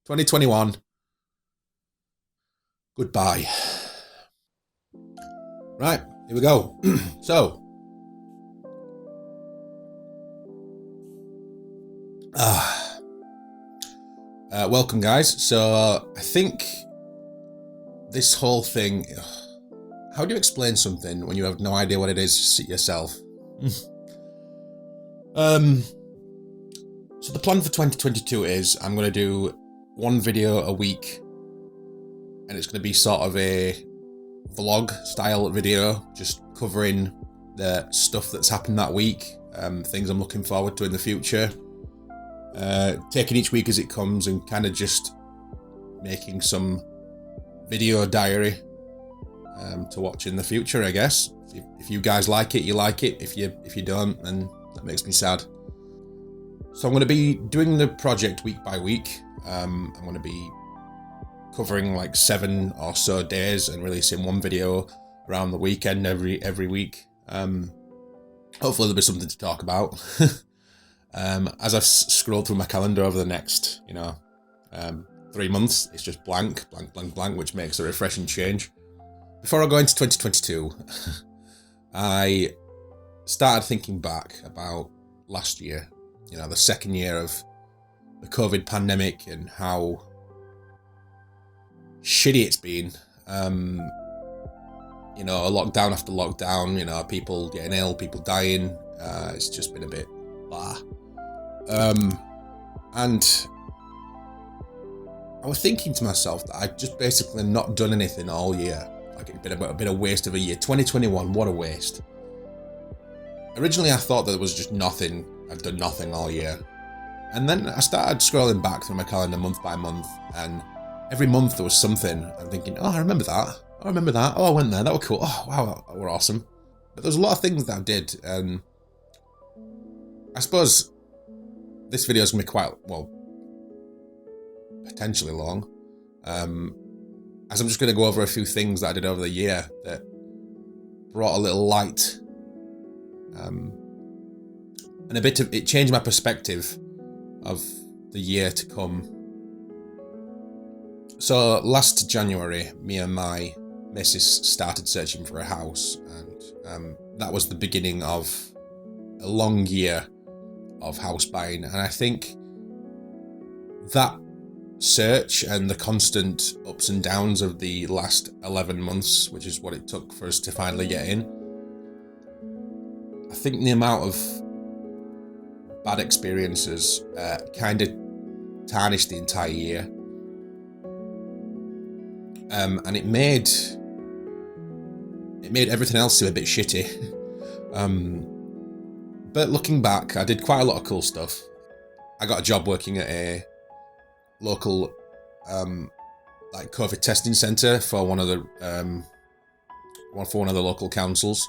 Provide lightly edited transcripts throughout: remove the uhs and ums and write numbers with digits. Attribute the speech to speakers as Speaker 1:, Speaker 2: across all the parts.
Speaker 1: 2021. Goodbye. Right, here we go. So, welcome guys. So, I think this whole thing, how do you explain something when you have no idea what it is yourself? So the plan for 2022 is I'm going to do one video a week, and it's going to be sort of a vlog style video, just covering the stuff that's happened that week, things I'm looking forward to in the future, taking each week as it comes and kind of just making some video diary to watch in the future, I guess. If you guys like it, you like it. If you don't, then that makes me sad. So I'm going to be doing the project week by week. I'm going to be covering like 7 or so days and releasing one video around the weekend every week. Hopefully there'll be something to talk about. As I've scrolled through my calendar over the next, 3 months, it's just blank, which makes a refreshing change. Before I go into 2022, I started thinking back about last year, the second year of the COVID pandemic and how shitty it's been. Lockdown after lockdown, people getting ill, people dying. It's just been a bit blah. And I was thinking to myself that I'd just basically not done anything all year. Like it's been a bit of waste of a year. 2021, what a waste. Originally I thought that it was just nothing. I'd done nothing all year. And then I started scrolling back through my calendar month by month, and every month there was something. I'm thinking, oh, I remember that. Oh, I went there. That was cool. Oh, wow, that were awesome. But there's a lot of things that I did, and I suppose this video is going to be quite, potentially long. As I'm just going to go over a few things that I did over the year that brought a little light. And it changed my perspective of the year to come. So last January, me and my missus started searching for a house, and that was the beginning of a long year of house buying. And I think that search and the constant ups and downs of the last 11 months, which is what it took for us to finally get in, I think the amount of bad experiences kind of tarnished the entire year. And it made everything else seem a bit shitty. But looking back, I did quite a lot of cool stuff. I got a job working at a local COVID testing centre for one of the local councils.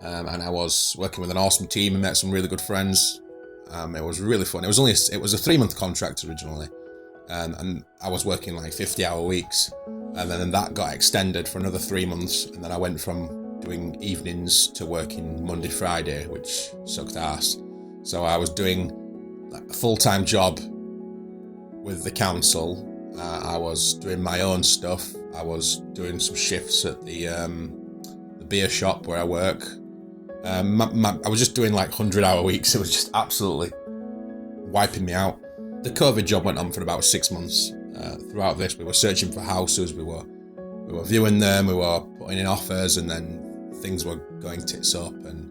Speaker 1: And I was working with an awesome team and met some really good friends. It was really fun. It was a 3-month contract originally, and I was working like 50-hour weeks, and then that got extended for another 3 months, and then I went from doing evenings to working Monday, Friday, which sucked ass. So I was doing like a full-time job with the council. I was doing my own stuff. I was doing some shifts at the beer shop where I work. I was just doing like 100-hour weeks. It was just absolutely wiping me out. The COVID job went on for about 6 months. Throughout this, we were searching for houses, we were viewing them, we were putting in offers, and then things were going tits up. And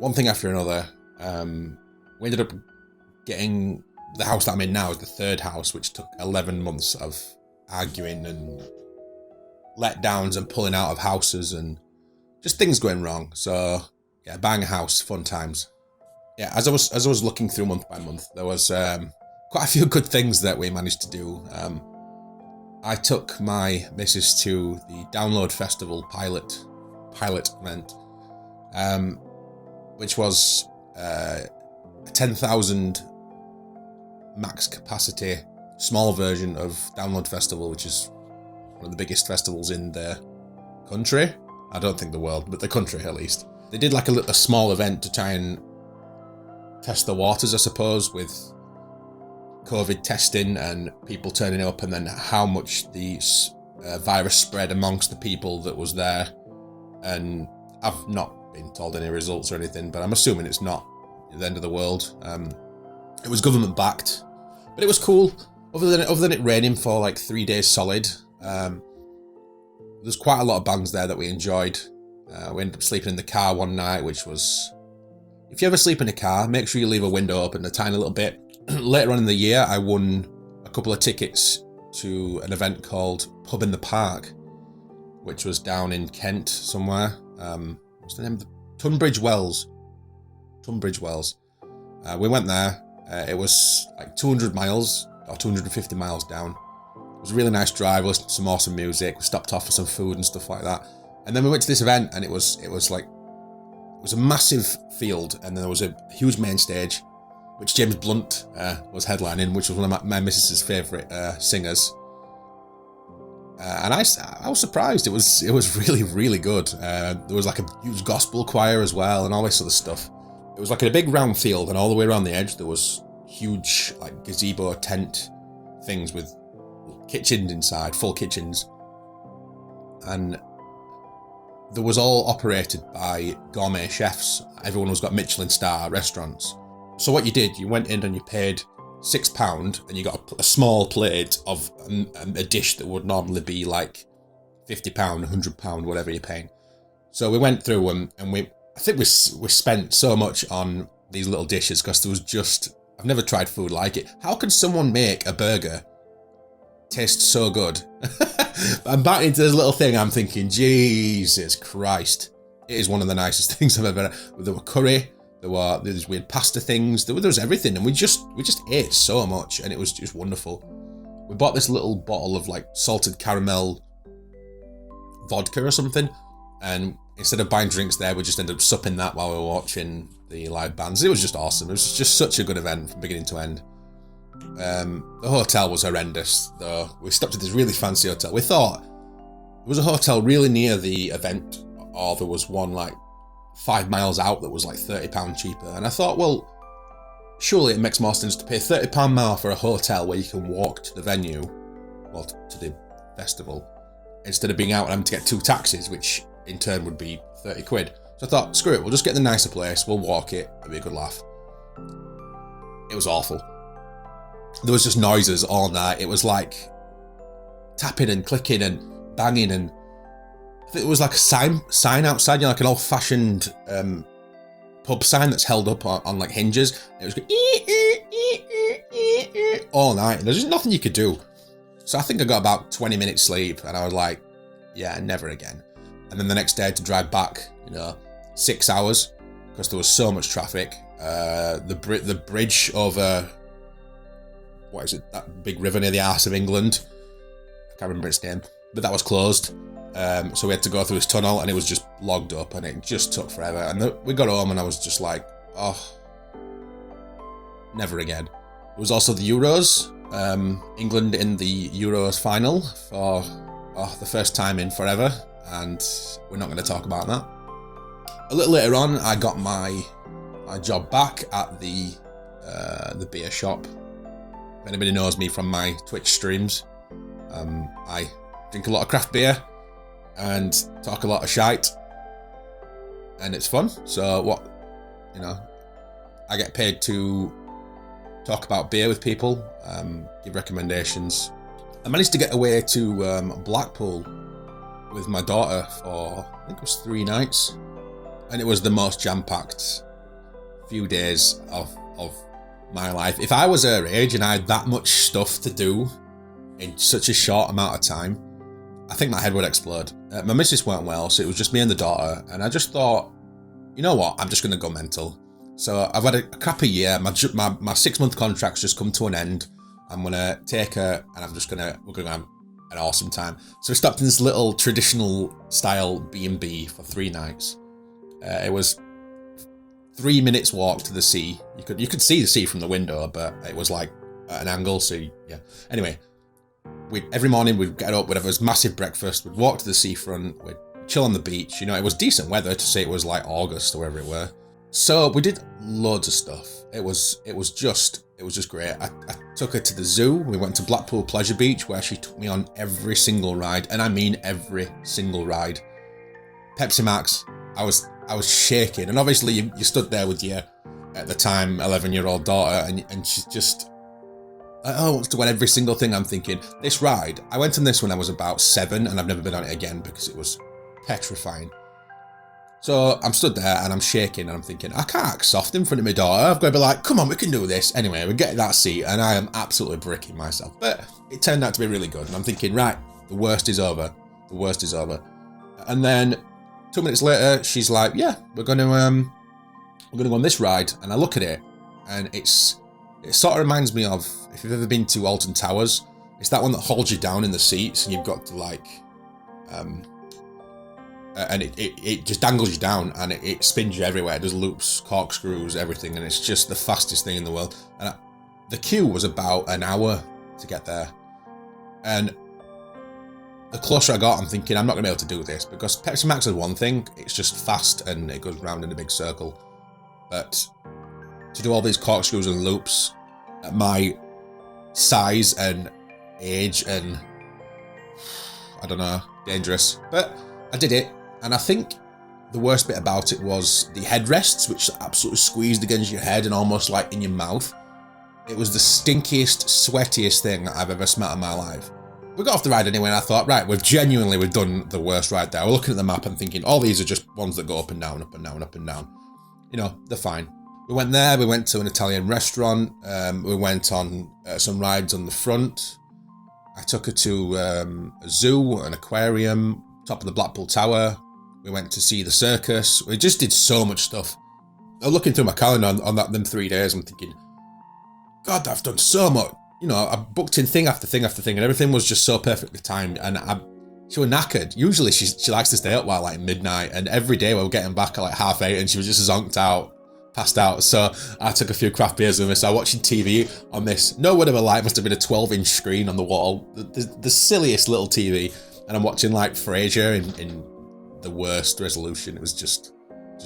Speaker 1: one thing after another, we ended up getting the house that I'm in now is the third house, which took 11 months of arguing and letdowns and pulling out of houses and just things going wrong. So yeah, buying a house, fun times. Yeah, as I was looking through month by month, there was quite a few good things that we managed to do. I took my missus to the Download Festival pilot event, which was a 10,000 max capacity small version of Download Festival, which is one of the biggest festivals in the country. I don't think the world, but the country at least. They did like a small event to try and test the waters, I suppose, with COVID testing and people turning up, and then how much the virus spread amongst the people that was there. And I've not been told any results or anything, but I'm assuming it's not the end of the world. It was government backed, but it was cool. Other than it raining for like 3 days solid, there's quite a lot of bands there that we enjoyed. We ended up sleeping in the car one night, which was... If you ever sleep in a car, make sure you leave a window open a tiny little bit. Later on in the year, I won a couple of tickets to an event called Pub in the Park, which was down in Kent somewhere. What's the name of the... Tunbridge Wells. We went there. It was like 200 miles or 250 miles down. It was a really nice drive. We listened to some awesome music. We stopped off for some food and stuff like that. And then we went to this event, and it was a massive field, and there was a huge main stage, which James Blunt was headlining, which was one of my missus's favourite singers. And I was surprised. It was really, really good. There was like a huge gospel choir as well, and all this other stuff. It was like a big round field, and all the way around the edge there was huge like gazebo tent things with kitchens inside, full kitchens. And there was all operated by gourmet chefs. Everyone was got Michelin star restaurants. So what you did, you went in and you paid £6 and you got a small plate of a dish that would normally be like £50, £100, whatever you're paying. So we went through and I think we spent so much on these little dishes because there was just... I've never tried food like it. How could someone make a burger taste so good? I'm back into this little thing. I'm thinking, Jesus Christ, it is one of the nicest things I've ever had. There were curry, there were these weird pasta things, there was everything, and we just ate so much, and it was just wonderful. We bought this little bottle of like salted caramel vodka or something, and instead of buying drinks there, we just ended up supping that while we were watching the live bands. It was just awesome. It was just such a good event from beginning to end. The hotel was horrendous, though. We stopped at this really fancy hotel. We thought there was a hotel really near the event, or there was one like 5 miles out that was like £30 cheaper. And I thought, well, surely it makes more sense to pay £30 more for a hotel where you can walk to the venue, or to the festival, instead of being out and having to get 2 taxis, which in turn would be 30 quid. So I thought, screw it, we'll just get the nicer place, we'll walk it, it'll be a good laugh. It was awful. There was just noises all night. It was like tapping and clicking and banging, and I think it was like a sign outside, you know, like an old-fashioned pub sign that's held up on like hinges. It was going all night, and there's just nothing you could do. So I think I got about 20 minutes sleep, and I was like, yeah, never again. And then the next day to drive back, 6 hours, because there was so much traffic. The bridge over... what is it, that big river near the arse of England? I can't remember its name, but that was closed. So we had to go through this tunnel, and it was just logged up, and it just took forever. And we got home, and I was just like, oh, never again. There was also the Euros. England in the Euros final for the first time in forever, and we're not going to talk about that. A little later on, I got my job back at the beer shop. If anybody knows me from my Twitch streams, I drink a lot of craft beer and talk a lot of shite, and it's fun. So I get paid to talk about beer with people, give recommendations. I managed to get away to Blackpool with my daughter for, I think it was 3 nights, and it was the most jam-packed few days of my life. If I was her age and I had that much stuff to do in such a short amount of time, I think my head would explode. My missus weren't well, so it was just me and the daughter, and I just thought, you know what, I'm just going to go mental. So I've had a crappy year. My 6-month contract's just come to an end. I'm going to take her, and we're going to have an awesome time. So we stopped in this little traditional style B&B for 3 nights. It was 3 minutes walk to the sea. You could see the sea from the window, but it was like at an angle, so yeah. Anyway, every morning we'd get up, we'd have this massive breakfast, we'd walk to the seafront, we'd chill on the beach. It was decent weather to say it was like August or wherever it were. So we did loads of stuff. It was It was just great. I took her to the zoo. We went to Blackpool Pleasure Beach, where she took me on every single ride, and I mean every single ride. Pepsi Max, I was shaking, and obviously you stood there with your, at the time, 11-year-old daughter, and she's just, wants to win every single thing. I'm thinking, this ride, I went on this when I was about 7, and I've never been on it again because it was petrifying. So I'm stood there and I'm shaking and I'm thinking, I can't act soft in front of my daughter. I've got to be like, come on, we can do this. Anyway, we get that seat and I am absolutely bricking myself. But it turned out to be really good. And I'm thinking, right, the worst is over. The worst is over. And then 2 minutes later, she's like, yeah, we're going to go on this ride. And I look at it and it sort of reminds me of, if you've ever been to Alton Towers, it's that one that holds you down in the seats and you've got to like, and it just dangles you down and it spins you everywhere. It does loops, corkscrews, everything, and it's just the fastest thing in the world. And the queue was about an hour to get there. And the closer I got, I'm thinking, I'm not going to be able to do this, because Pepsi Max is one thing, it's just fast and it goes round in a big circle. But to do all these corkscrews and loops at my size and age and, I don't know, dangerous. But I did it. And I think the worst bit about it was the headrests, which absolutely squeezed against your head and almost like in your mouth. It was the stinkiest, sweatiest thing I've ever smelt in my life. We got off the ride anyway, and I thought, right, we've done the worst ride there. We're looking at the map and thinking, all these are just ones that go up and down, up and down, up and down. You know, they're fine. We went there, we went to an Italian restaurant, we went on some rides on the front. I took her to a zoo, an aquarium, top of the Blackpool Tower. We went to see the circus. We just did so much stuff. I'm looking through my calendar on them 3 days. I'm thinking, God, I've done so much. You know, I booked in thing after thing after thing, and everything was just so perfectly timed. And she was knackered. Usually she likes to stay up while like midnight, and every day we were getting back at like 8:30, and she was just zonked out, passed out. So I took a few craft beers with her. So I watching TV on this. No word of a lie, must have been a 12-inch screen on the wall. The silliest little TV. And I'm watching like Frasier in the worst resolution. It was just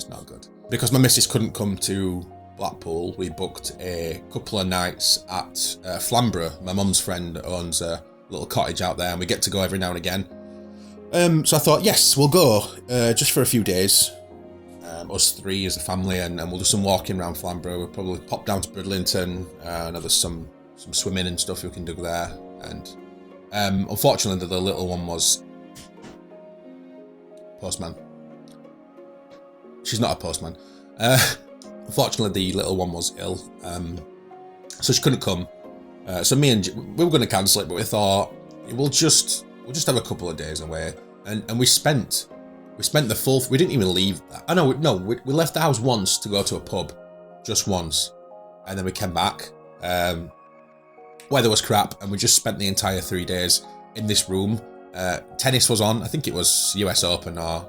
Speaker 1: not good. Because my missus couldn't come to Blackpool, we booked a couple of nights at Flamborough. My mum's friend owns a little cottage out there, and we get to go every now and again. So I thought, yes, we'll go just for a few days. Us three as a family, and we'll do some walking around Flamborough. We'll probably pop down to Bridlington. I know there's some swimming and stuff we can do there. And unfortunately, the little one was postman. She's not a postman. Unfortunately, the little one was ill, so she couldn't come. So me and we were going to cancel it, but we thought we'll just have a couple of days away, and we spent the full. We didn't even leave. We left the house once to go to a pub, just once, and then we came back. Weather was crap, and we just spent the entire 3 days in this room. Tennis was on. I think it was US Open or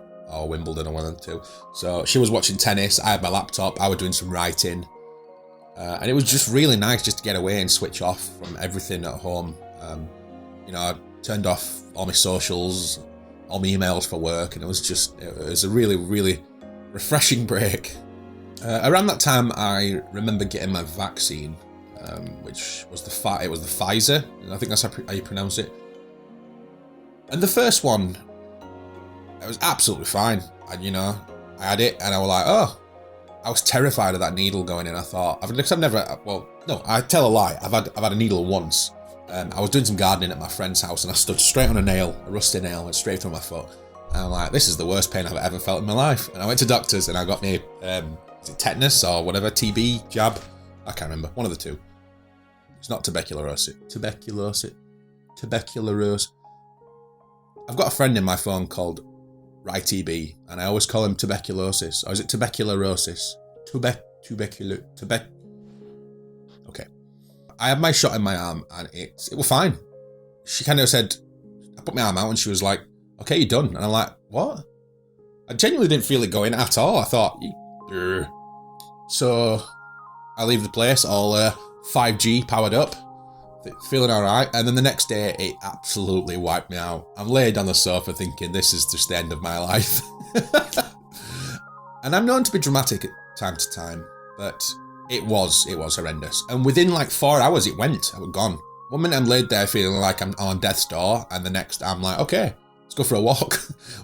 Speaker 1: Wimbledon or one of the two. So she was watching tennis. I had my laptop. I was doing some writing. And it was just really nice just to get away and switch off from everything at home. I turned off all my socials, all my emails for work, and it was a really, really refreshing break. Around that time, I remember getting my vaccine, which was the Pfizer. I think that's how you pronounce it. And the first one, it was absolutely fine. And, I had it, and I was like, I was terrified of that needle going in. I thought, I tell a lie. I've had a needle once. I was doing some gardening at my friend's house, and I stood straight on a rusty nail, went straight through my foot. And I'm like, this is the worst pain I've ever felt in my life. And I went to doctors, and I got me, is it tetanus or whatever, TB jab? I can't remember. One of the two. It's not tuberculosis. Tuberculosis. I've got a friend in my phone called RyTB, and I always call him tuberculosis. Or is it tuberculosis? Okay. I had my shot in my arm, and it was fine. She kind of said, I put my arm out, and she was like, okay, you're done. And I'm like, what? I genuinely didn't feel it going at all. I thought, Ugh. So I leave the place all 5G powered up, feeling alright, and then the next day it absolutely wiped me out. I'm laid on the sofa thinking this is just the end of my life. And I'm known to be dramatic at time to time, but It was horrendous. And within like 4 hours, it went. I was gone. One minute I'm laid there feeling like I'm on death's door, and the next I'm like, okay, let's go for a walk,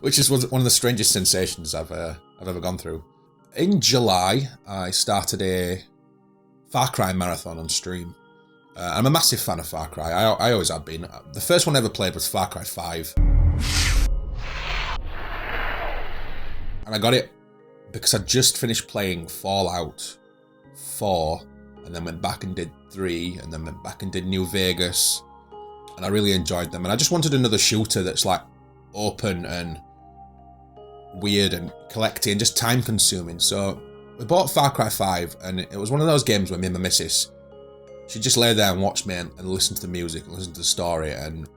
Speaker 1: which is one of the strangest sensations I've ever gone through. In July, I started a Far Cry marathon on stream. I'm a massive fan of Far Cry. I always have been. The first one I ever played was Far Cry 5. And I got it because I just finished playing Fallout 4, and then went back and did 3, and then went back and did New Vegas, and I really enjoyed them. And I just wanted another shooter that's like open and weird and collecting, just time consuming. So we bought Far Cry 5, and it was one of those games where me and my missus, she'd just lay there and watch me and listen to the music and listen to the story, and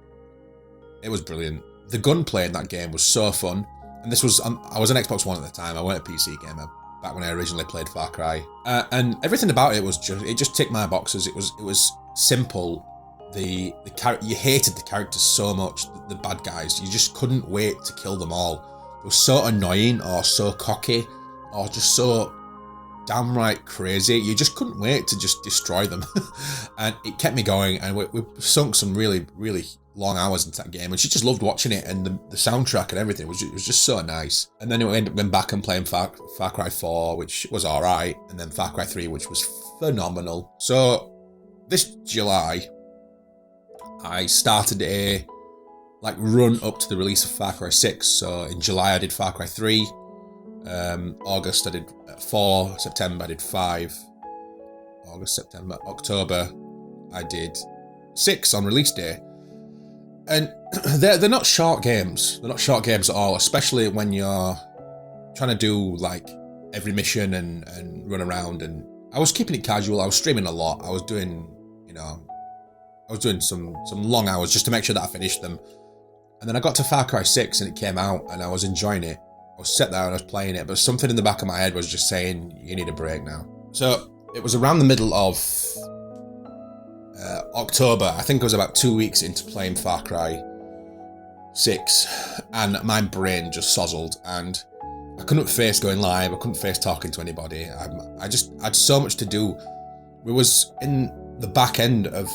Speaker 1: it was brilliant. The gunplay in that game was so fun. And this was, I was an Xbox One at the time, I wasn't a PC gamer, back when I originally played Far Cry. And everything about it was just ticked my boxes. It was simple. You hated the characters so much, the bad guys. You just couldn't wait to kill them all. They were so annoying, or so cocky, or just so downright crazy. You just couldn't wait to just destroy them. And it kept me going, and we sunk some really, really long hours into that game, and she just loved watching it, and the soundtrack and everything was just so nice. And then we went back and playing Far Cry 4, which was alright, and then Far Cry 3, which was phenomenal. So this July, I started a run up to the release of Far Cry 6. So in July I did Far Cry 3, August I did 4, September I did 5, August, September, October I did 6 on release day. And they're not short games. They're not short games at all, especially when you're trying to do like every mission and run around. And I was keeping it casual. I was streaming a lot. I was doing some long hours just to make sure that I finished them. And then I got to Far Cry 6 and it came out, and I was enjoying it. I was sat there and I was playing it, but something in the back of my head was just saying, you need a break now. So it was around the middle of October. I think I was about 2 weeks into playing Far Cry 6, and my brain just sozzled, and I couldn't face going live. I couldn't face talking to anybody. I just had so much to do. We was in the back end of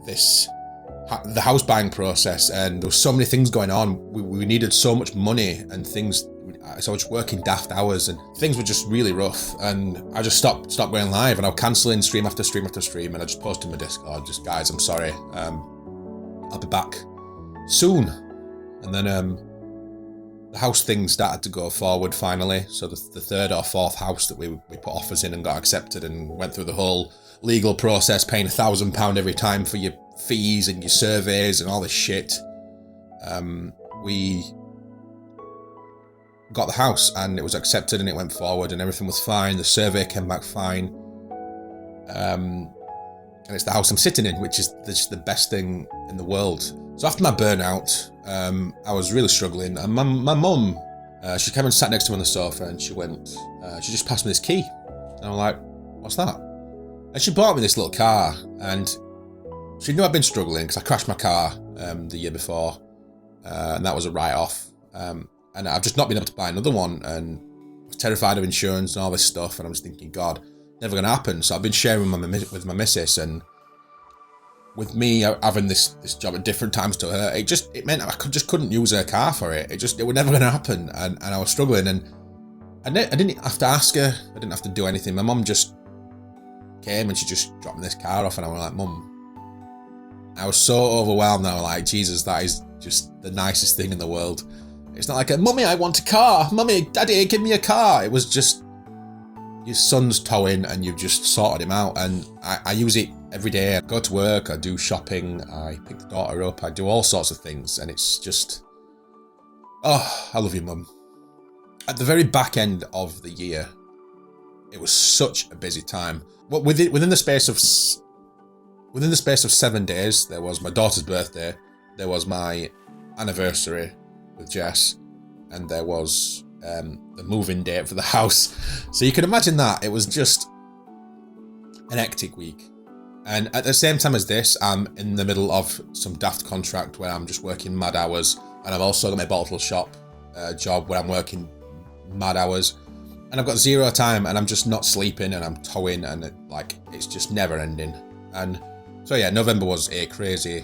Speaker 1: the house buying process, and there was so many things going on. We needed so much money and things. So I was working daft hours, and things were just really rough, and I just stopped going live, and I was cancelling stream after stream after stream, and I just posted in my Discord, just, guys, I'm sorry, I'll be back soon. And then the house thing started to go forward finally. So the third or fourth house that we put offers in and got accepted, and went through the whole legal process, paying £1,000 every time for your fees and your surveys and all this shit. We got the house, and it was accepted, and it went forward, and everything was fine. The survey came back fine, and it's the house I'm sitting in, which is just the best thing in the world. So after my burnout, I was really struggling, and my mum, she came and sat next to me on the sofa, and she just passed me this key, and I'm like, what's that? And she bought me this little car, and she knew I'd been struggling because I crashed my car the year before, and that was a write-off. And I've just not been able to buy another one, and I was terrified of insurance and all this stuff, and I was thinking, God, never going to happen. So I've been sharing with my missus, and with me having this job at different times to her, it meant I just couldn't use her car for it. It was never going to happen, and I was struggling, and I didn't have to ask her. I didn't have to do anything. My mum just came, and she just dropped me this car off, and I was like, Mum, I was so overwhelmed. I was like, Jesus, that is just the nicest thing in the world. It's not like Mummy, I want a car. Mummy, Daddy, give me a car. It was just your son's towing, and you've just sorted him out. And I use it every day. I go to work, I do shopping, I pick the daughter up, I do all sorts of things. And it's just, oh, I love you, Mum. At the very back end of the year, it was such a busy time. Within the space of 7 days, there was my daughter's birthday, there was my anniversary with Jess, and there was the move-in date for the house. So you can imagine that. It was just an hectic week. And at the same time as this, I'm in the middle of some daft contract where I'm just working mad hours, and I've also got my bottle shop job where I'm working mad hours. and I've got zero time, and I'm just not sleeping, and I'm towing, and it's just never ending. And so yeah, November was a crazy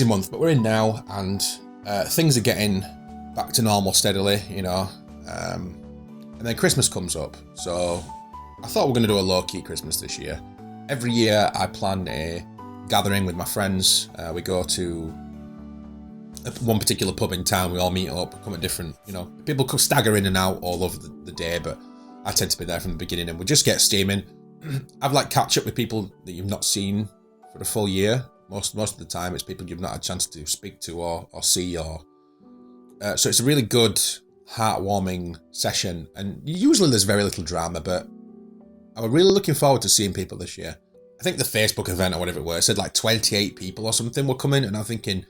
Speaker 1: month, but we're in now, and things are getting back to normal steadily, you know. And then Christmas comes up, so I thought we were going to do a low-key Christmas this year. Every year I plan a gathering with my friends. We go to one particular pub in town, we all meet up, come at different, you know, people could stagger in and out all over the day, but I tend to be there from the beginning, and we just get steaming. I've like catch up with people that you've not seen for a full year. Most of the time it's people you've not had a chance to speak to or see, or so it's a really good, heartwarming session, and usually there's very little drama, but I was really looking forward to seeing people this year. I think the Facebook event or whatever it was, it said like 28 people or something were coming, and I'm thinking,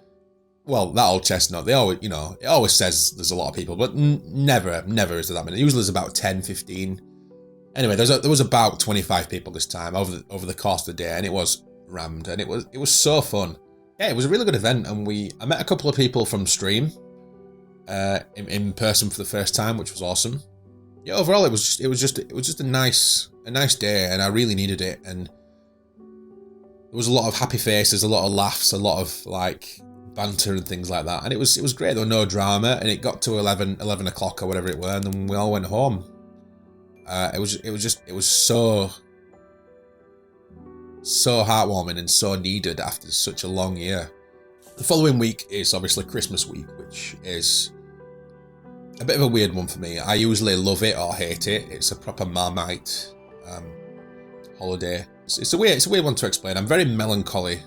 Speaker 1: well, that old chestnut, they always, you know, it always says there's a lot of people, but never is there that many. Usually there's about 10, 15. Anyway, there was about 25 people this time over the course of the day, and it was rammed, and it was so fun. Yeah, it was a really good event, and I met a couple of people from stream in person for the first time, which was awesome. Yeah, overall it was just a nice day, and I really needed it, and there was a lot of happy faces, a lot of laughs, a lot of like banter and things like that, and it was great. There was no drama, and it got to 11 o'clock or whatever it were, and then we all went home. It was so heartwarming and so needed after such a long year. The following week is obviously Christmas week, which is a bit of a weird one for me. I usually love it or hate it. It's a proper Marmite holiday. It's a weird one to explain. I'm very melancholy,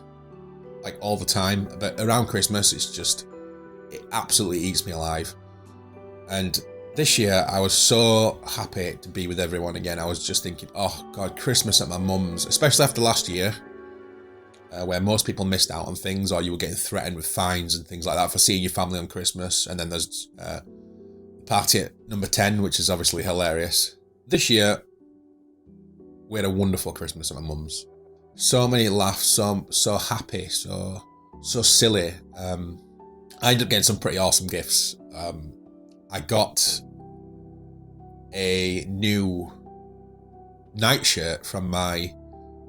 Speaker 1: like all the time, but around Christmas it absolutely eats me alive. And this year I was so happy to be with everyone again. I was just thinking, oh God, Christmas at my mum's, especially after last year, where most people missed out on things, or you were getting threatened with fines and things like that for seeing your family on Christmas. And then there's party at number 10, which is obviously hilarious. This year we had a wonderful Christmas at my mum's. So many laughs, so happy, so silly. I ended up getting some pretty awesome gifts. I got a new nightshirt from my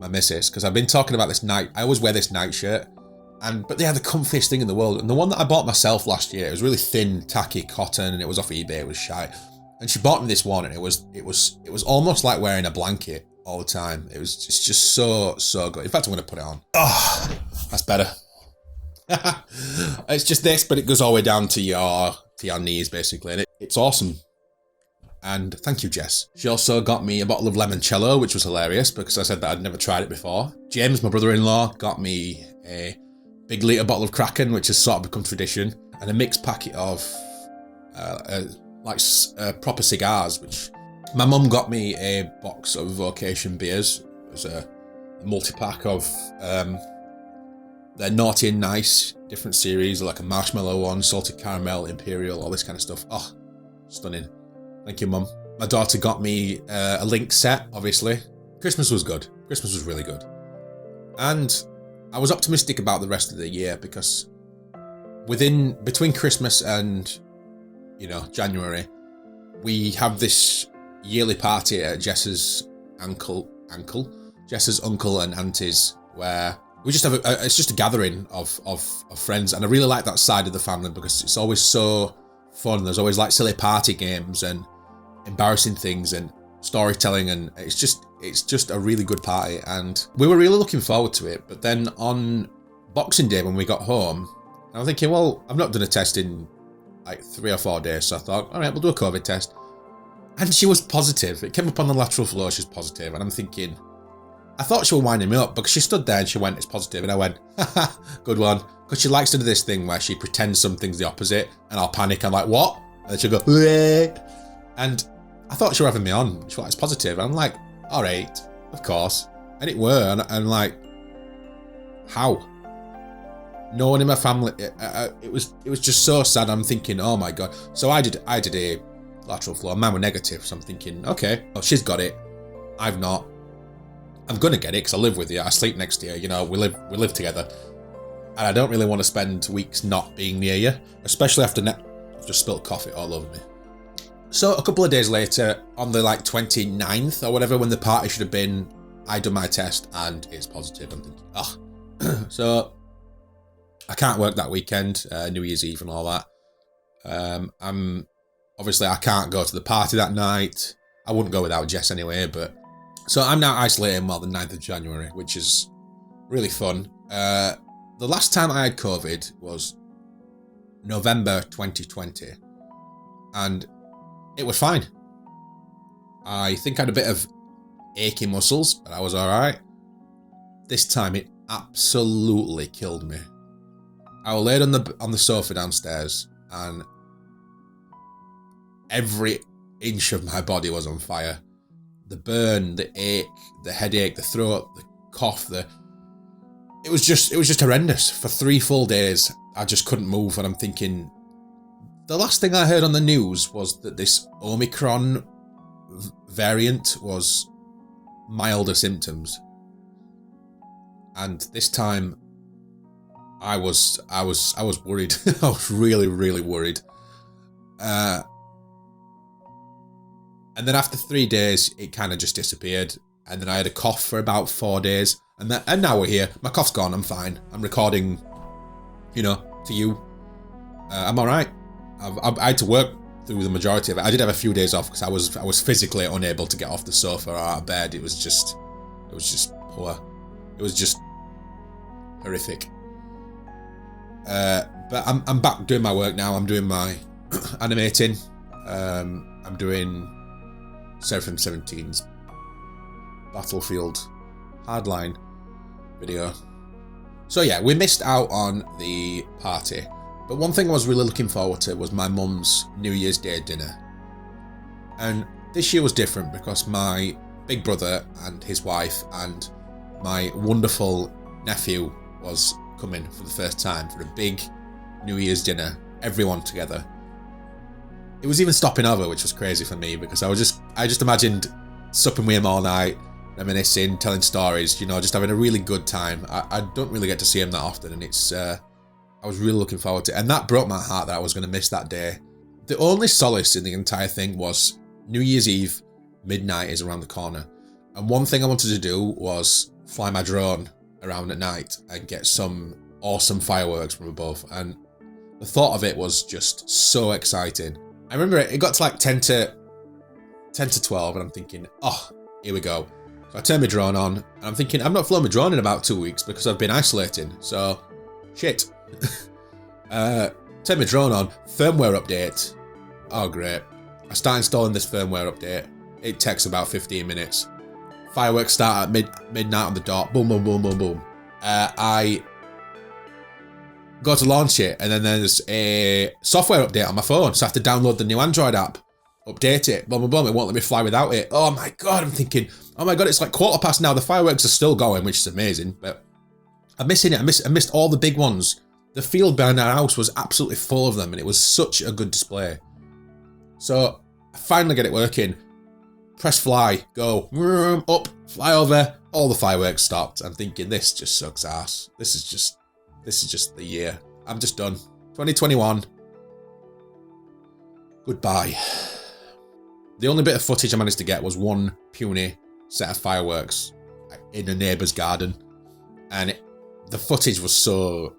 Speaker 1: missus, because I've been talking about this night. I always wear this nightshirt, but they had the comfiest thing in the world. And the one that I bought myself last year, it was really thin, tacky cotton, and it was off eBay. It was shite. And she bought me this one, and it was almost like wearing a blanket all the time. It's just so good. In fact, I'm going to put it on. Oh, that's better. It's just this, but it goes all the way down to your knees, basically, and it's awesome. And thank you, Jess. She also got me a bottle of limoncello, which was hilarious because I said that I'd never tried it before. James, my brother-in-law, got me a big litre bottle of Kraken, which has sort of become tradition, and a mixed packet of proper cigars, which my mum got me a box of Vocation beers. It was a multi-pack of they're naughty and nice, different series, like a marshmallow one, salted caramel, imperial, all this kind of stuff. Oh, stunning. Thank you, Mum. My daughter got me a Link set, obviously. Christmas was good. Christmas was really good. And I was optimistic about the rest of the year because between Christmas and, January, we have this yearly party at Jess's Jess's uncle and auntie's, where we just have it's just a gathering of friends, and I really like that side of the family because it's always so fun. There's always like silly party games and embarrassing things and storytelling, and it's just a really good party, and we were really looking forward to it. But then on Boxing Day when we got home, I was thinking, well, I've not done a test in like 3 or 4 days, so I thought, all right, we'll do a COVID test. And she was positive. It came up on the lateral flow, she's positive, and I'm thinking, I thought she was winding me up because she stood there and she went, it's positive, and I went, haha, good one. Because she likes to do this thing where she pretends something's the opposite, and I'll panic. I'm like, what? And then she'll go, bleh. And I thought she was having me on. She was like, it's positive. And I'm like, all right, of course. And it were, and I'm like, how? No one in my family. It was just so sad. I'm thinking, oh my God. So I did a lateral flow. Mine were negative, so I'm thinking, okay, well, she's got it. I've not. I'm gonna get it because I live with you. I sleep next to you. We live together, and I don't really want to spend weeks not being near you, especially after I've just spilled coffee all over me. So a couple of days later, on the like 29th or whatever, when the party should have been, I done my test and it's positive. I'm thinking, so I can't work that weekend, New Year's Eve and all that. Obviously I can't go to the party that night. I wouldn't go without Jess anyway, but so I'm now isolated until the 9th of January, which is really fun. The last time I had COVID was November 2020, and it was fine. I think I had a bit of achy muscles, but I was alright. This time it absolutely killed me. I was laid on the sofa downstairs, and every inch of my body was on fire. The burn, the ache, the headache, the throat, the cough, it was just horrendous. For 3 full days, I just couldn't move, and I'm thinking, the last thing I heard on the news was that this Omicron variant was milder symptoms. And this time I was worried. I was really, really worried. And then after 3 days, it kind of just disappeared. And then I had a cough for about 4 days. And now we're here. My cough's gone. I'm fine. I'm recording, to you. I'm all right. I had to work through the majority of it. I did have a few days off because I was physically unable to get off the sofa or out of bed. It was just poor. It was just horrific. But I'm back doing my work now. I'm doing my animating. I'm doing Seraphim 17's Battlefield Hardline video. So yeah, we missed out on the party. But one thing I was really looking forward to was my mum's New Year's Day dinner. And this year was different because my big brother and his wife and my wonderful nephew was coming for the first time for a big New Year's dinner, everyone together. It was even stopping over, which was crazy for me because I just imagined supping with him all night, reminiscing, telling stories, just having a really good time. I don't really get to see him that often, and it's I was really looking forward to it. And that broke my heart that I was going to miss that day. The only solace in the entire thing was New Year's Eve, midnight is around the corner. And one thing I wanted to do was fly my drone around at night and get some awesome fireworks from above. And the thought of it was just so exciting. I remember it got to like 10 to 12 and I'm thinking, here we go. So I turned my drone on and I'm thinking, I've not flown my drone in about 2 weeks because I've been isolating. So, shit. Turn my drone on, firmware update. Oh great. I start installing this firmware update. It takes about 15 minutes. Fireworks start at midnight on the dot. Boom, boom, boom, boom, boom. I go to launch it and then there's a software update on my phone. So I have to download the new Android app, update it, boom, boom, boom. It won't let me fly without it. Oh my God, I'm thinking, oh my God, it's like 1:15 now. The fireworks are still going, which is amazing, but I'm missing it. I missed all the big ones. The field behind our house was absolutely full of them and it was such a good display. So I finally get it working. Press fly, go, up, fly over, all the fireworks stopped. I'm thinking, this just sucks ass. This is just the year. I'm just done. 2021. Goodbye. The only bit of footage I managed to get was one puny set of fireworks in a neighbour's garden. And the footage was so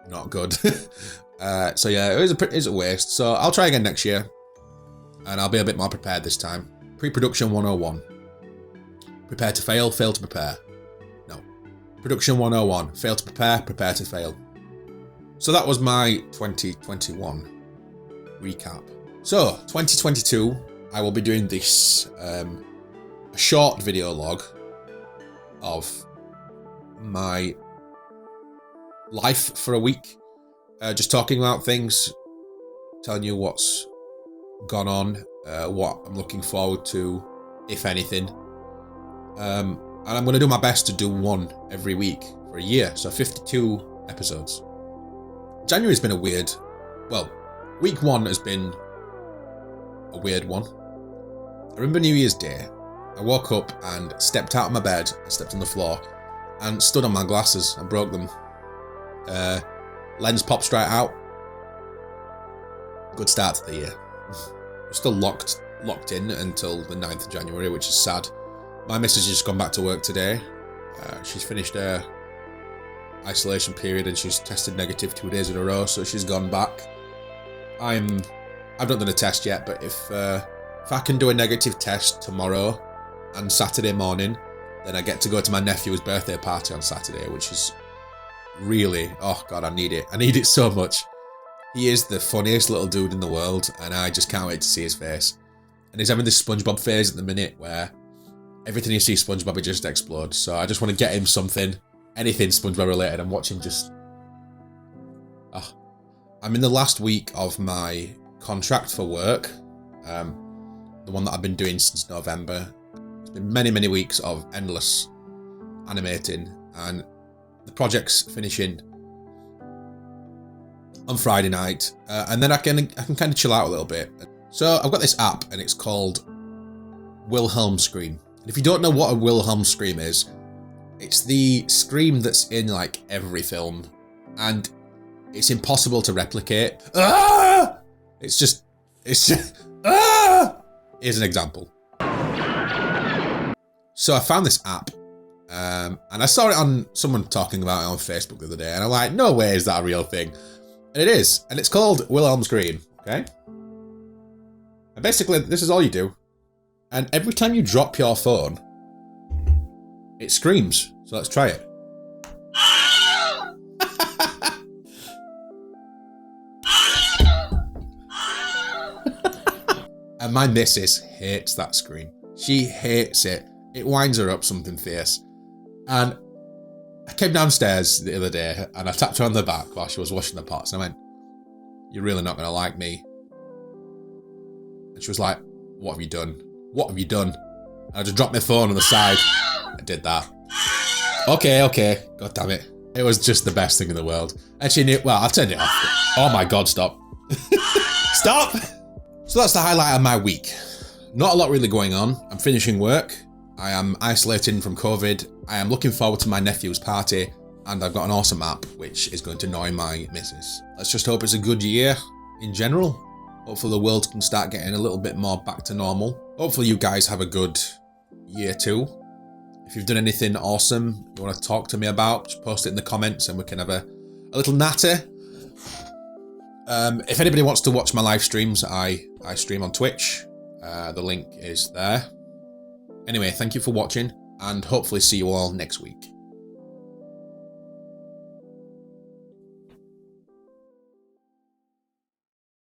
Speaker 1: not good. So yeah, it was a waste. So I'll try again next year. And I'll be a bit more prepared this time. Pre-production 101. Prepare to fail, fail to prepare. No. Production 101. Fail to prepare, prepare to fail. So that was my 2021 recap. So, 2022, I will be doing this a short video log of my life for a week. Just talking about things, telling you what's gone on, what I'm looking forward to, if anything. And I'm going to do my best to do one every week for a year. So 52 episodes. January's been week 1 has been a weird one. I remember New Year's Day. I woke up and stepped out of my bed, I stepped on the floor and stood on my glasses and broke them. Lens popped straight out. Good start to the year. we're still locked in until the 9th of January, which is sad. My missus has just gone back to work today. She's finished her isolation period and she's tested negative 2 days in a row, so she's gone back. I've not done a test yet, but if I can do a negative test tomorrow and Saturday morning, then I get to go to my nephew's birthday party on Saturday, which is really, oh God, I need it. I need it so much. He is the funniest little dude in the world, and I just can't wait to see his face. And he's having this SpongeBob phase at the minute where everything you see SpongeBob, it just explodes. So I just want to get him something, anything SpongeBob related, and watch him just... Oh. I'm in the last week of my contract for work, the one that I've been doing since November. It's been many, many weeks of endless animating, and the project's finishing on Friday night, and then I can kind of chill out a little bit. So I've got this app, and it's called Wilhelm Scream. And if you don't know what a Wilhelm Scream is, it's the scream that's in like every film, and it's impossible to replicate. Ah! It's just ah! Here's an example. So I found this app, and I saw it on someone talking about it on Facebook the other day, and I'm like, no way is that a real thing. And it is, and it's called Wilhelm Scream, okay? And basically, this is all you do. And every time you drop your phone, it screams. So let's try it. And my missus hates that scream. She hates it. It winds her up something fierce. And I came downstairs the other day and I tapped her on the back while she was washing the pots, and I went, "You're really not going to like me." And she was like, "What have you done? What have you done?" And I just dropped my phone on the side. I did that. Okay. God damn it. It was just the best thing in the world. And she knew, well, I turned it off. Oh my God, stop. Stop! So that's the highlight of my week. Not a lot really going on. I'm finishing work. I am isolating from COVID. I am looking forward to my nephew's party, and I've got an awesome app which is going to annoy my missus. Let's just hope it's a good year in general. Hopefully the world can start getting a little bit more back to normal. Hopefully you guys have a good year too. If you've done anything awesome you want to talk to me about, just post it in the comments and we can have a little natter. If anybody wants to watch my live streams, I stream on Twitch. The link is there. Anyway, thank you for watching, and hopefully see you all next week.